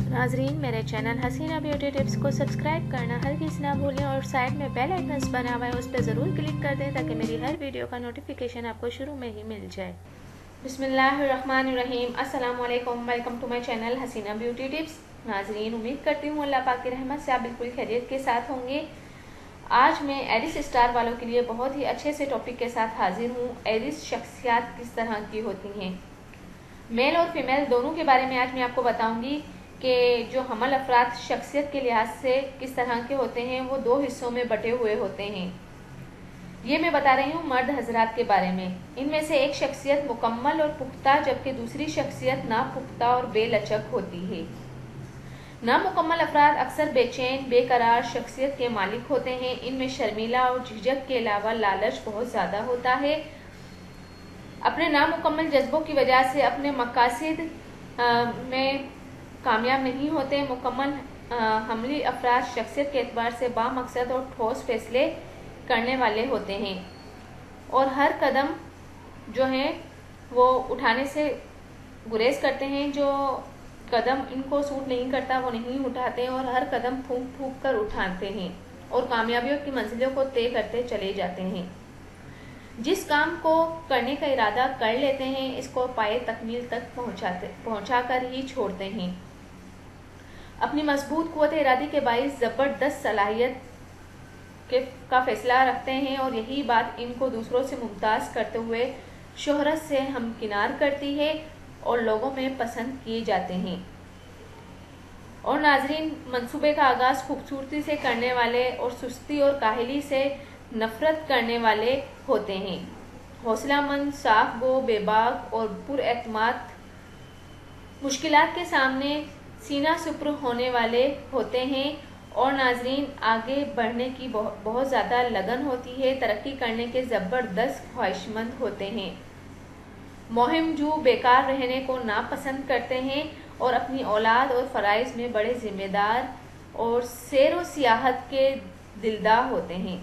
नाजरीन, मेरे channel Haseena beauty tips को सब्सक्राइब करना हरगिज़ ना भूलें और साइड में बेल आइकन बना हुआ है उस पर ज़रूर क्लिक कर दें ताकि मेरी हर वीडियो का नोटिफिकेशन आपको शुरू में ही मिल जाए। बिस्मिल्लाहिर्रहमानिर्रहीम। अस्सलाम वालेकुम, welcome to my channel Haseena beauty tips. नाजरीन, उम्मीद करती हूँ अल्लाह पाक की रहमत से आप बिल्कुल खैरियत के साथ होंगे। आज मैं एरिस स्टार वालों के लिए बहुत ही अच्छे से टॉपिक के साथ हाजिर हूँ। एरिस शख्सियत किस तरह की होती हैं, मेल और फीमेल दोनों के बारे में आज मैं आपको बताऊंगी कि जो हमल अफराद शख्सियत के लिहाज से किस तरह के होते हैं, वो दो हिस्सों में बटे हुए होते हैं। ये मैं बता रही हूँ मर्द हजरात के बारे में। इनमें से एक शख्सियत मुकम्मल और पुख्ता, जबकि दूसरी शख्सियत नापुख्ता और बेलचक होती है। नामुकम्मल अफराद अक्सर बेचैन बेकरार शख्सियत के मालिक होते हैं। इनमें शर्मीला और झिझक के अलावा लालच बहुत ज़्यादा होता है। अपने नामुकम्मल जज्बों की वजह से अपने मकासद में कामयाब नहीं होते। मुकम्मल हमली अफराद शख्सियत के एतबार से बामकसद और ठोस फैसले करने वाले होते हैं और हर कदम जो है वो उठाने से गुरेज करते हैं। जो कदम इनको सूट नहीं करता वो नहीं उठाते और हर कदम फूंक फूंक कर उठाते हैं और कामयाबियों की मंजिलों को तय करते चले जाते हैं। जिस काम को करने का इरादा कर लेते हैं, इसको पाए तकमील तक पहुंचाकर ही छोड़ते हैं। अपनी मजबूत कुव्वत इरादी के बाइस जबरदस्त सलाहियत का फैसला रखते हैं और यही बात इनको दूसरों से मुमताज़ करते हुए शोहरत से हमकिनार करती है और लोगों में पसंद किए जाते हैं। और नाजरीन, मंसूबे का आगाज़ खूबसूरती से करने वाले और सुस्ती और काहली से नफरत करने वाले होते हैं। हौसलामंद, साफ गो, बेबाक और पुरएतमाद, मुश्किलात के सामने सीना सुपर होने वाले होते हैं। और नाजरीन, आगे बढ़ने की बहुत ज़्यादा लगन होती है। तरक्की करने के ज़बरदस्त ख्वाहिशमंद होते हैं। मुहिम जो बेकार रहने को नापसंद करते हैं और अपनी औलाद और फ़राइज़ में बड़े ज़िम्मेदार और सैर व सियाहत के दिलदार होते हैं।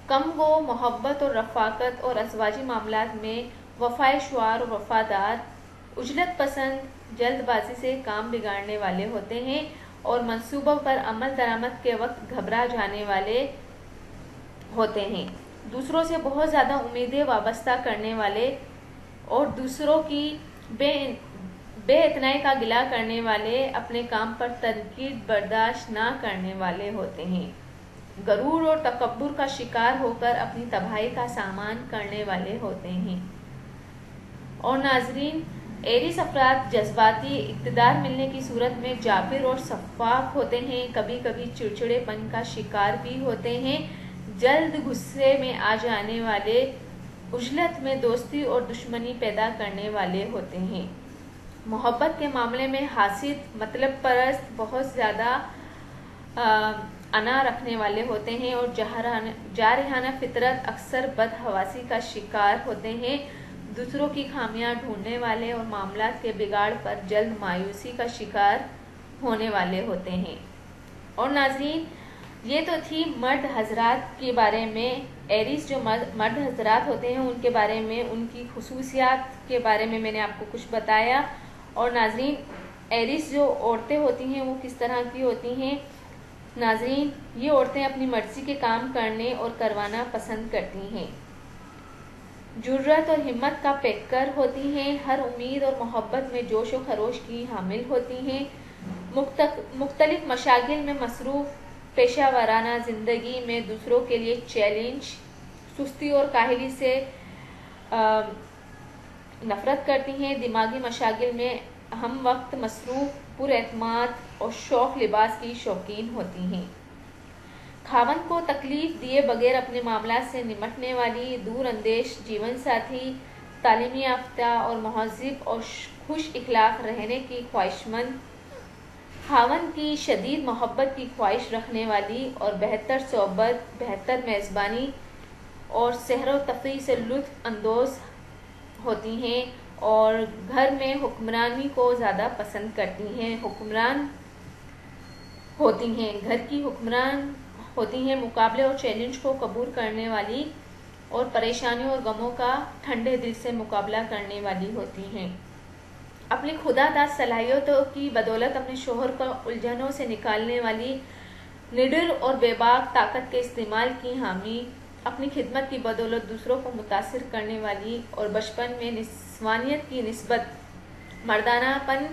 कम गो, मोहब्बत और रफ़ाकत और अज़वाजी मामलात में वफ़ाए शुआर और वफ़ादार, उजलत पसंद, जल्दबाजी से काम बिगाड़ने वाले होते हैं और मंसूबों पर अमल दरामद के वक्त घबरा जाने वाले होते हैं। दूसरों से बहुत ज़्यादा उम्मीदें वाबस्ता करने वाले और दूसरों की बेइतनाई का गिला करने वाले, अपने काम पर तनकीद बर्दाश्त ना करने वाले होते हैं। गरूर और तकब्बुर का शिकार होकर अपनी तबाही का सामान करने वाले होते हैं। और नाजरीन, एरिस अफराद जज्बाती इक़्तिदार मिलने की सूरत में जाबिर और शफ़ाफ़ होते हैं। कभी कभी चिड़चिड़ेपन का शिकार भी होते हैं। जल्द गुस्से में आ जाने वाले, उजलत में दोस्ती और दुश्मनी पैदा करने वाले होते हैं। मोहब्बत के मामले में हासिद, मतलब परस्त, बहुत ज़्यादा अना रखने वाले होते हैं और जारहाना फितरत, अक्सर बदहवासी का शिकार होते हैं। दूसरों की खामियां ढूंढने वाले और मामलात के बिगाड़ पर जल्द मायूसी का शिकार होने वाले होते हैं। और नाजरीन, ये तो थी मर्द हजरात के बारे में। एरिस जो मर्द हजरात होते हैं उनके बारे में, उनकी खुसूसियात के बारे में मैंने आपको कुछ बताया। और नाजरीन, एरिस जो औरतें होती हैं वो किस तरह की होती हैं। नाजरीन, ये औरतें अपनी मर्जी के काम करने और करवाना पसंद करती हैं। जुर्रत और हिम्मत का पैकर होती हैं। हर उम्मीद और मोहब्बत में जोश व खरोश की हामिल होती हैं। मुख्तलिफ मशागिल में मसरूफ़, पेशा वाराना ज़िंदगी में दूसरों के लिए चैलेंज, सुस्ती और काहली से नफ़रत करती हैं। दिमागी मशागिल में हम वक्त मसरूफ़, पुरएतमाद और शौक़ लिबास की शौकीन होती हैं। खावन को तकलीफ दिए बगैर अपने मामलात से निमटने वाली, दूर अंदेश जीवन साथी, तालीमी याफ्ता और महज़िब और खुश इखलाक रहने की ख्वाहिशमंद, खावन की शदीद मोहब्बत की ख्वाहिश रखने वाली और बेहतर सोहबत, बेहतर मेज़बानी और सहर व तफरीह से लुत्फ़ अंदोज़ होती हैं और घर में हुक्मरानी को ज़्यादा पसंद करती हैं। हुक्मरान होती हैं, घर की हुक्मरान होती हैं। मुकाबले और चैलेंज को कबूल करने वाली और परेशानियों और गमों का ठंडे दिल से मुकाबला करने वाली होती हैं। اپنی خدا داد صلاحیتوں کی بدولت اپنے شوہر کو الجھنوں سے نکالنے والی نڈر اور بے باک طاقت کے استعمال کی حامی، اپنی خدمت کی بدولت دوسروں کو متاثر کرنے والی اور بچپن میں نسوانیت کی نسبت مردانہ پن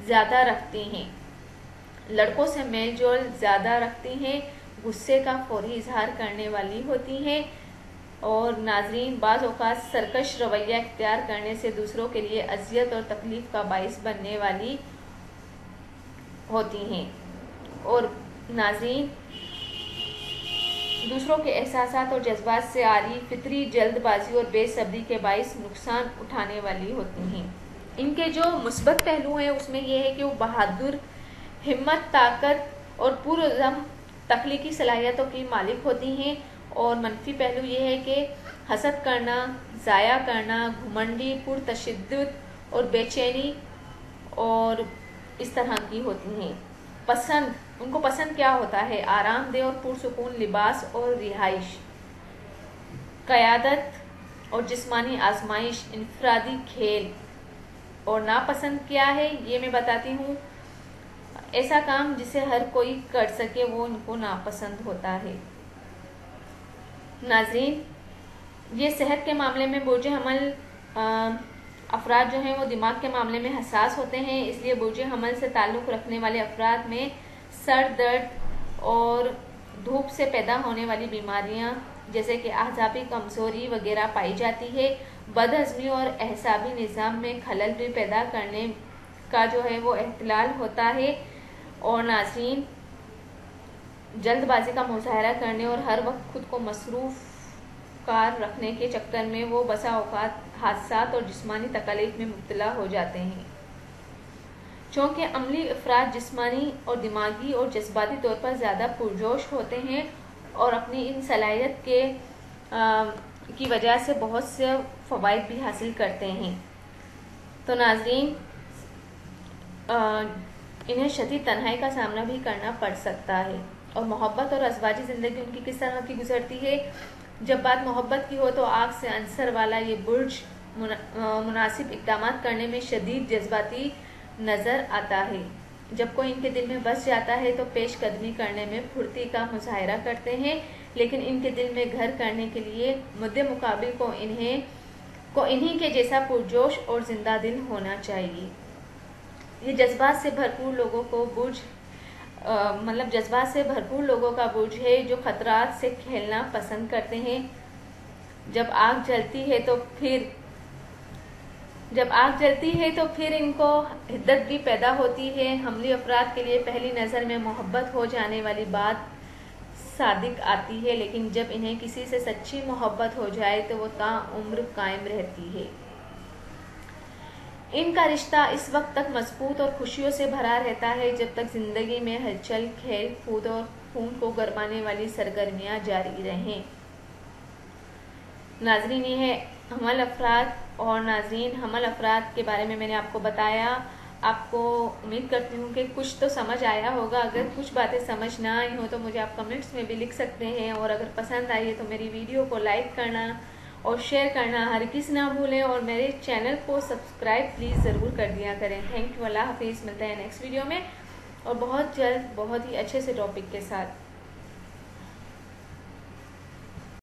زیادہ رکھتی ہیں، لڑکوں سے میل جول زیادہ رکھتی ہیں، غصے کا فوری اظہار کرنے والی ہوتی ہیں، اور ناظرین بعض اوقات سرکش رویہ اختیار کرنے سے دوسروں کے لیے اذیت اور تکلیف کا باعث بننے والی ہوتی ہیں، اور ناظرین دوسروں کے احساسات اور جذبات سے عاری فطری جلد بازی اور بے صبری کے باعث نقصان اٹھانے والی ہوتی ہیں۔ ان کے جو مثبت پہلو ہیں اس میں یہ ہے کہ وہ بہادر، ہمت، طاقت اور پرعزم تخلیقی صلاحیتوں کی مالک ہوتی ہیں، اور منفی پہلو یہ ہے کہ حسد کرنا، ضائع کرنا، گھمنڈی، پرتشدد اور بے چینی اور اس طرح کی ہوتی ہیں۔ ان کو پسند کیا ہوتا ہے؟ آرام دہ اور پرسکون لباس اور رہائش، قیادت اور جسمانی آزمائش، انفرادی کھیل، اور ناپسند کیا ہے یہ میں بتاتی ہوں، ایسا کام جسے ہر کوئی کر سکے وہ ان کو ناپسند ہوتا ہے۔ ناظرین یہ صحت کے معاملے میں بوجھ حمل افراد جو ہیں وہ دماغ کے معاملے میں حساس ہوتے ہیں، اس لیے بوجھ حمل سے تعلق رکھنے والے افراد میں سر درد اور دھوپ سے پیدا ہونے والی بیماریاں جیسے کہ اعصابی کمزوری وغیرہ پائی جاتی ہے۔ بد ہضمی اور اعصابی نظام میں خلل بھی پیدا کرنے کا جو ہے وہ احتمال ہوتا ہے، اور ناظرین جلد بازی کا مظاہرہ کرنے اور ہر وقت خود کو مصروف کار رکھنے کے چکر میں وہ بسا اوقات حادثات اور جسمانی تکالیف میں مبتلا ہو جاتے ہیں۔ چونکہ عملی افراد جسمانی اور دماغی اور جذباتی طور پر زیادہ پرجوش ہوتے ہیں اور اپنی ان صلاحیت کی وجہ سے بہت سے فوائد بھی حاصل کرتے ہیں، تو ناظرین انہیں شدید تنہائی کا سامنا بھی کرنا پڑ سکتا ہے۔ اور محبت اور ازواجی زندگی ان کی کس طرح کی گزرتی ہے؟ جب بات محبت کی ہو تو آگ سے عنصر والا یہ برج مناسب اقدامات کرنے میں شدید جذباتی نظر آتا ہے۔ جب کوئی ان کے دل میں بس جاتا ہے تو پیش قدمی کرنے میں پھرتی کا مظاہرہ کرتے ہیں، لیکن ان کے دل میں گھر کرنے کے لیے مد مقابل کو انہی کے جیسا پرجوش اور زندہ دل ہونا چاہیے۔ یہ جذبات سے بھرپور لوگوں کا برج ہے جو خطرات سے کھیلنا پسند کرتے ہیں۔ جب آگ جلتی ہے تو پھر ان کو حدت بھی پیدا ہوتی ہے۔ حملی افراد کے لیے پہلی نظر میں محبت ہو جانے والی بات صادق آتی ہے، لیکن جب انہیں کسی سے سچی محبت ہو جائے تو وہ تا عمر قائم رہتی ہے۔ ان کا رشتہ اس وقت تک مضبوط اور خوشیوں سے بھرا رہتا ہے جب تک زندگی میں ہلچل، کھیل کود اور خون کو گرمانے والی سرگرمیاں جاری رہیں۔ ناظرین یہ ہے حمل افراد، اور ناظرین حمل افراد کے بارے میں نے آپ کو بتایا۔ آپ کو امید کرتی ہوں کہ کچھ تو سمجھ آیا ہوگا۔ اگر کچھ باتیں سمجھ نہ آئی ہوں تو مجھے آپ کمنٹس میں بھی لکھ سکتے ہیں، اور اگر پسند آئی ہے تو میری ویڈیو کو لائک کرنا اور شیئر کرنا ہرگز نہ بھولیں، اور میرے چینل کو سبسکرائب پلیز ضرور کر دیا کریں۔ تھینک یو، اللہ حافظ، ملتے ہیں نیکسٹ ویڈیو میں اور بہت جلد بہت ہی اچھے سے ٹاپک کے ساتھ۔